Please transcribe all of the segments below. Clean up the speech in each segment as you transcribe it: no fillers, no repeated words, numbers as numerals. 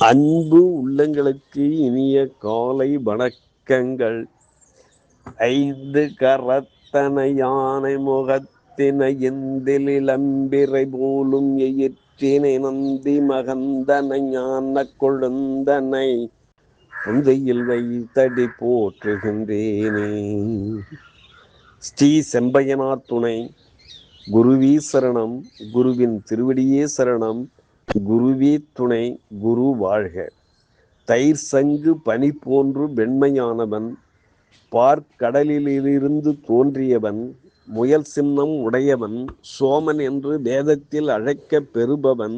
அன்பு உள்ளங்களுக்கு இனிய காலை வணக்கங்கள். ஐந்து கரத்தனை யானை முகத்தினை எந்தில் இளம்பிறை போலும் எயிற்றினை நந்தி மகந்தனை ஞான கொழுந்தனை புந்தையில் வைத்தடி போற்றுகின்றேனே. ஸ்ரீ செம்பையனார் துணை. குருவே சரணம். குருவின் திருவடியே சரணம். குருவே துணை. குரு வாழ்க. தயிர் சங்கு பனி போன்று வெண்மையானவன், பார்க்கடலிலிருந்து தோன்றியவன், முயல் சின்னம் உடையவன், சோமன் என்று வேதத்தில் அழைக்க பெறுபவன்,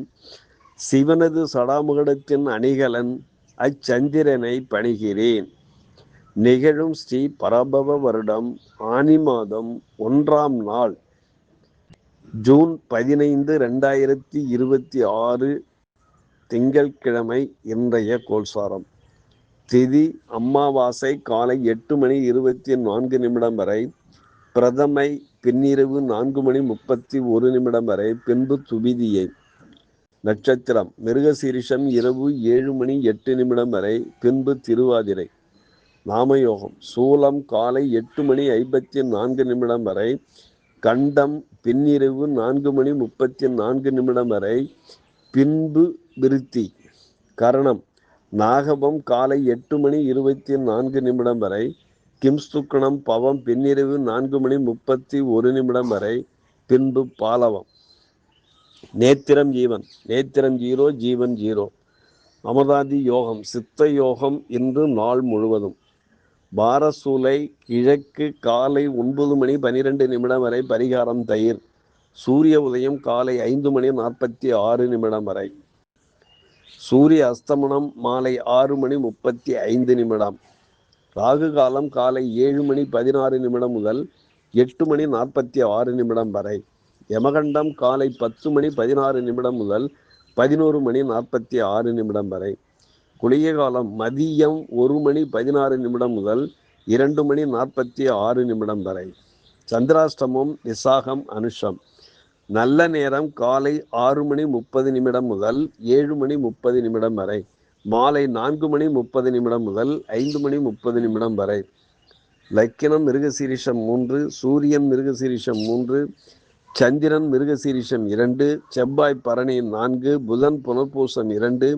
சிவனது சடாமுகடத்தின் அணிகலன், அச்சந்திரனை பணிகிறேன். நிகழும் ஸ்ரீ பராபவ வருடம் ஆனி மாதம் 1ஆம் நாள், ஜூன் 15, 2026 திங்கட்கிழமை. இன்றைய கோல்சாரம். திதி அமாவாசை காலை 8:24 வரை, பிரதமை பின்னிரவு 4:31 வரை, பின்பு துவிதியை. நட்சத்திரம் மிருகசீரிஷம் இரவு 7:08 வரை, பின்பு திருவாதிரை. நாமயோகம் சூலம் காலை 8:54 வரை, கண்டம் பின்னிரவு 4:34 வரை, பின்பு விருத்தி. கரணம் நாகபம் காலை 8:24 வரை, கிம்ஸ்துக்கணம் பவம் பின்னிரவு 4:31 வரை, பின்பு பாலவம். நேத்திரம் ஜீவன். நேத்திரம் 0, ஜீவன் 0. அமதாதி யோகம் சித்த யோகம் இன்று நாள் முழுவதும். பாரசூலை கிழக்கு காலை 9:12 வரை, பரிகாரம் தயிர். சூரிய உதயம் காலை 5:46 வரை. சூரிய அஸ்தமனம் மாலை 6:35. ராகு காலம் காலை 7:16 முதல் 8:46 வரை. யமகண்டம் காலை 10:16 முதல் 11:46 வரை. குளிய காலம் மதியம் 1:16 முதல் 2:46 வரை. சந்திராஷ்டமம் விசாகம் அனுஷம். நல்ல நேரம் காலை 6:30 முதல் 7:30 வரை. மாலை 4:30 முதல் 5:30 வரை. லக்கினம் மிருகசீரிஷம் 3, சூரியன் மிருகசீரிஷம் 3, சந்திரன் மிருகசீரிஷம் 2, செவ்வாய் பரணி 4, புதன் புனர்பூசம் 2,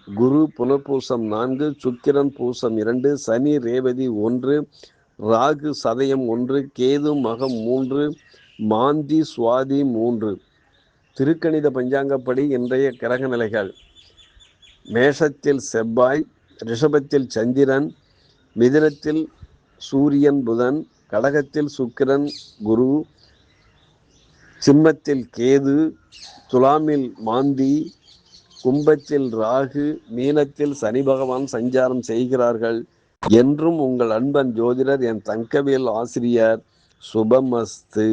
குரு புனர்பூசம் 4, சுக்கிரன் பூசம் 2, சனி ரேவதி 1, ராகு சதயம் 1, கேது மகம் 3, மாந்தி சுவாதி 3. திருக்கணித பஞ்சாங்கப்படி இன்றைய கிரக நிலைகள்: மேஷத்தில் செவ்வாய், ரிஷபத்தில் சந்திரன், மிதுனத்தில் சூரியன் புதன், கடகத்தில் சுக்கிரன் குரு, சிம்மத்தில் கேது, துலாமில் மாந்தி, கும்பத்தில் ராகு, மீனத்தில் சனி பகவான் சஞ்சாரம் செய்கிறார்கள். என்றும் உங்கள் அன்பன் ஜோதிடர் என் தங்கவேல் ஆசிரியர். சுபமஸ்து.